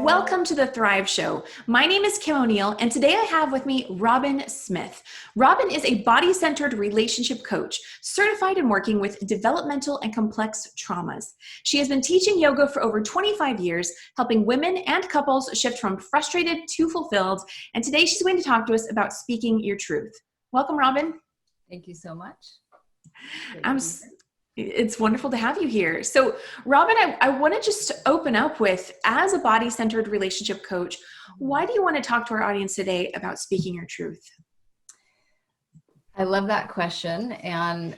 Welcome to the Thrive Show. My name is Kim O'Neill, and today I have with me Robyn Smith. Robyn is a body-centered relationship coach, certified in working with developmental and complex traumas. She has been teaching yoga for over 25 years, helping women and couples shift from frustrated to fulfilled, and today she's going to talk to us about speaking your truth. Welcome, Robyn. Thank you so much. It's wonderful to have you here. So, Robyn, I want to just open up with, as a body-centered relationship coach, why do you want to talk to our audience today about speaking your truth? I love that question. And,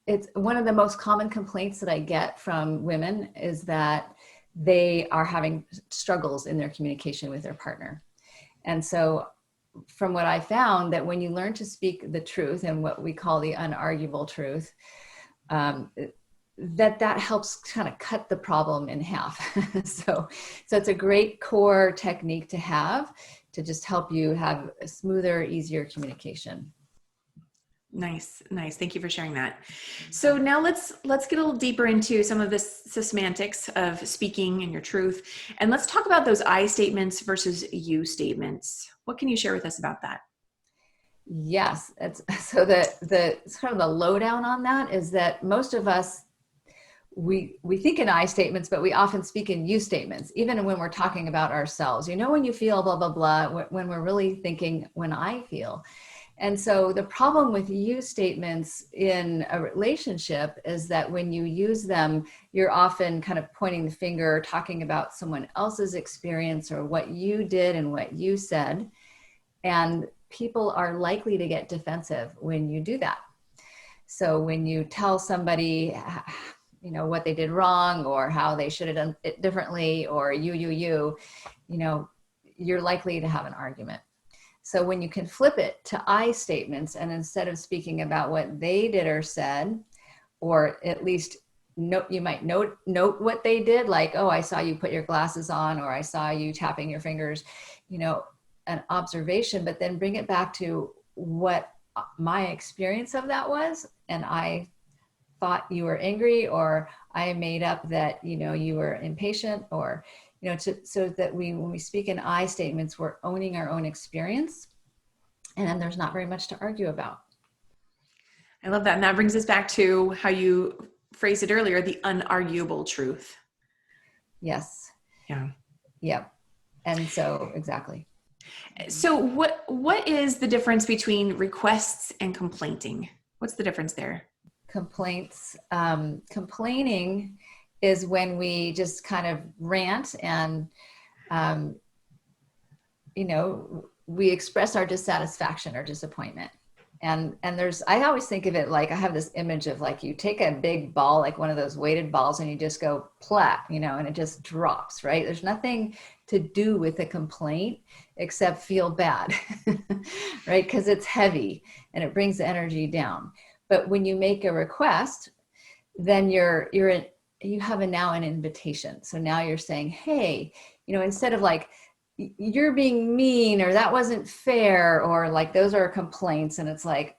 it's one of the most common complaints that I get from women is that they are having struggles in their communication with their partner. And so from what I found, that when you learn to speak the truth and what we call the unarguable truth, that helps kind of cut the problem in half. So it's a great core technique to have to just help you have a smoother, easier communication. Nice. Thank you for sharing that. So now let's get a little deeper into some of the semantics of speaking and your truth. And let's talk about those I statements versus you statements. What can you share with us about that? Yes. So the kind of the lowdown on that is that most of us, we think in I statements, but we often speak in you statements, even when we're talking about ourselves. When you feel blah, blah, blah, when we're really thinking when I feel. And so the problem with you statements in a relationship is that when you use them, you're often kind of pointing the finger, talking about someone else's experience or what you did and what you said. And people are likely to get defensive when you do that. So when you tell somebody, what they did wrong or how they should have done it differently, or you're likely to have an argument. So when you can flip it to I statements, and instead of speaking about what they did or said, or at least you might note what they did, like, oh, I saw you put your glasses on, or I saw you tapping your fingers, an observation, but then bring it back to what my experience of that was. And I thought you were angry, or I made up that, you were impatient, or, so that when we speak in I statements, we're owning our own experience, and then there's not very much to argue about. I love that. And that brings us back to how you phrased it earlier, the unarguable truth. Yes. Yeah. Yep. And so, exactly. So what is the difference between requests and complaining? What's the difference there? Complaints. Complaining is when we just kind of rant and, we express our dissatisfaction or disappointment. And I always think of it like, I have this image of like, you take a big ball, like one of those weighted balls, and you just go plat, and it just drops, right? There's nothing to do with a complaint except feel bad, right? Because it's heavy and it brings the energy down. But when you make a request, then you have now an invitation. So now you're saying, hey, instead of like, you're being mean, or that wasn't fair, or like, those are complaints. And it's like,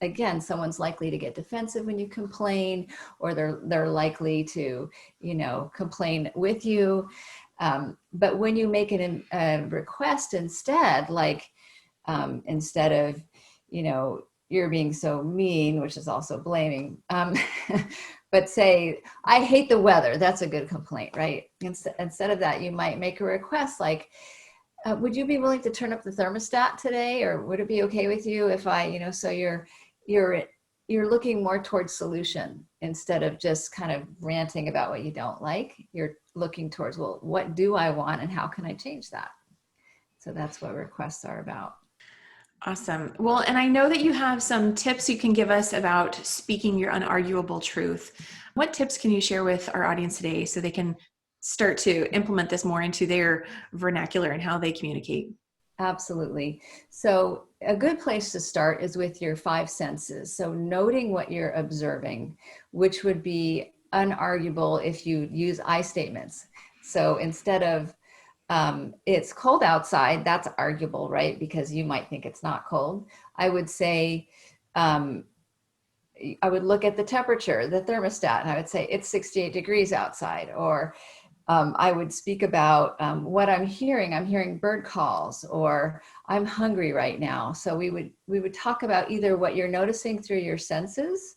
again, someone's likely to get defensive when you complain, or they're likely to, complain with you. But when you make a request instead, like, instead of, you're being so mean, which is also blaming, but say, I hate the weather. That's a good complaint, right? Instead of that, you might make a request like, would you be willing to turn up the thermostat today? Or would it be okay with you if I, so you're looking more towards solution instead of just kind of ranting about what you don't like. You're looking towards, well, what do I want and how can I change that? So that's what requests are about. Awesome. Well, and I know that you have some tips you can give us about speaking your unarguable truth. What tips can you share with our audience today so they can start to implement this more into their vernacular and how they communicate? Absolutely. So a good place to start is with your 5 senses. So noting what you're observing, which would be unarguable if you use I statements. So instead of it's cold outside, that's arguable, right? Because you might think it's not cold. I would say, I would look at the temperature, the thermostat, and I would say it's 68 degrees outside. Or I would speak about what I'm hearing. I'm hearing bird calls, or I'm hungry right now. So we would talk about either what you're noticing through your senses,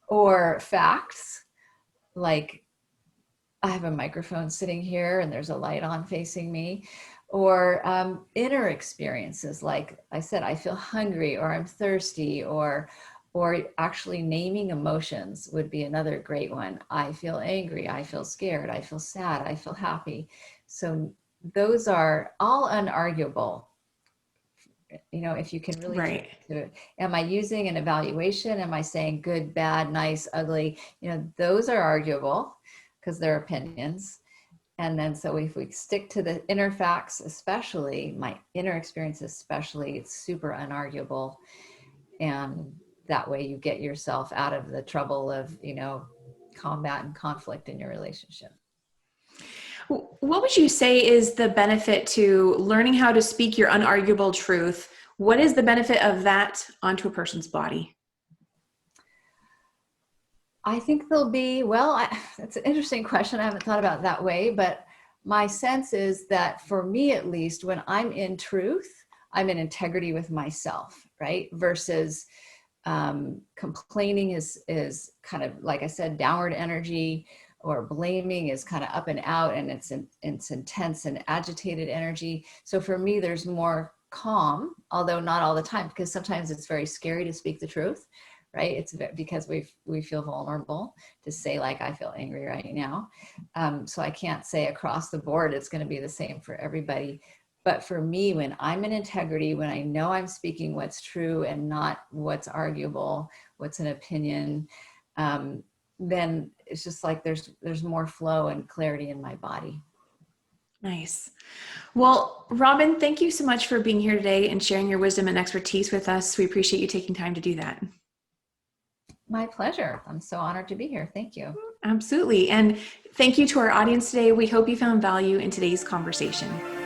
or facts, like I have a microphone sitting here and there's a light on facing me, or inner experiences. Like I said, I feel hungry, or I'm thirsty, or actually naming emotions would be another great one. I feel angry, I feel scared, I feel sad, I feel happy. So those are all unarguable. If you can really Right. to it. Am I using an evaluation? Am I saying good, bad, nice, ugly? Those are arguable because they're opinions. And then, so if we stick to the inner facts, especially my inner experience, especially, it's super unarguable. And that way you get yourself out of the trouble of, combat and conflict in your relationship. What would you say is the benefit to learning how to speak your unarguable truth? What is the benefit of that onto a person's body? I think there'll be, it's an interesting question. I haven't thought about it that way, but my sense is that for me, at least, when I'm in truth, I'm in integrity with myself, right? Versus complaining is kind of, like I said, downward energy, or blaming is kind of up and out, and it's intense and agitated energy. So for me, there's more calm, although not all the time, because sometimes it's very scary to speak the truth, right? It's because we feel vulnerable to say, like, I feel angry right now. So I can't say across the board it's going to be the same for everybody. But for me, when I'm in integrity, when I know I'm speaking what's true and not what's arguable, what's an opinion, then it's just like there's more flow and clarity in my body. Nice. Well, Robyn, thank you so much for being here today and sharing your wisdom and expertise with us. We appreciate you taking time to do that. My pleasure. I'm so honored to be here. Thank you. Absolutely. And thank you to our audience today. We hope you found value in today's conversation.